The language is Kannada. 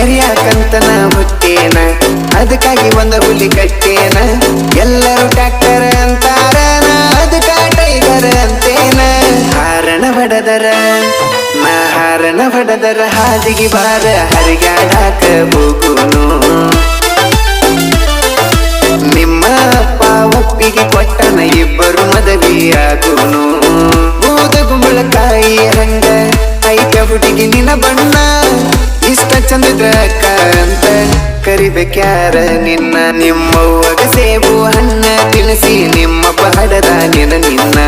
ಮೆರಿಯಾಕಂತನ ಹುಟ್ಟೇನ ಅದಕ್ಕಾಗಿ ಒಂದ ಹುಲಿ ಕಟ್ಟೇನ ಎಲ್ಲರೂ ಟ್ರ್ಯಾಕ್ಟರ್ ಅಂತಾರ ಅದಕ್ಕ ಟೈಗರ್ ಅಂತೇನ ಹಾರಣ ಬಡದರ ನಾ ಹಾರಣ ಬಡದರ ಹಾದಿಗೆ ಬಾರ ಹರಿಗಾಡಾಕ ಹೋಗುನು ನಿಮ್ಮ ಅಪ್ಪ ಒಪ್ಪಿಗೆ ಕೊಟ್ಟನ ಇಬ್ಬರು ಮದುವೆಯಾಗುನು ಊದ ಗುಂಬಳಕಾಯಿ ಹಂಗ ಐಕ ಹುಡುಗಿ ನಿನ್ನ ಬಣ್ಣ ಇಷ್ಟ ಚಂದಿದ್ರ ಅಕ್ಕ ಅಂತ ಕರಿಬೇಕ್ಯಾರ ನಿನ್ನ ನಿಮ್ಮವ್ವಗ ಸೇಬು ಹಣ್ಣ ತಿನ್ನಿಸಿ ನಿಮ್ಮಪ್ಪ ಹಡದ ನಿನ್ನ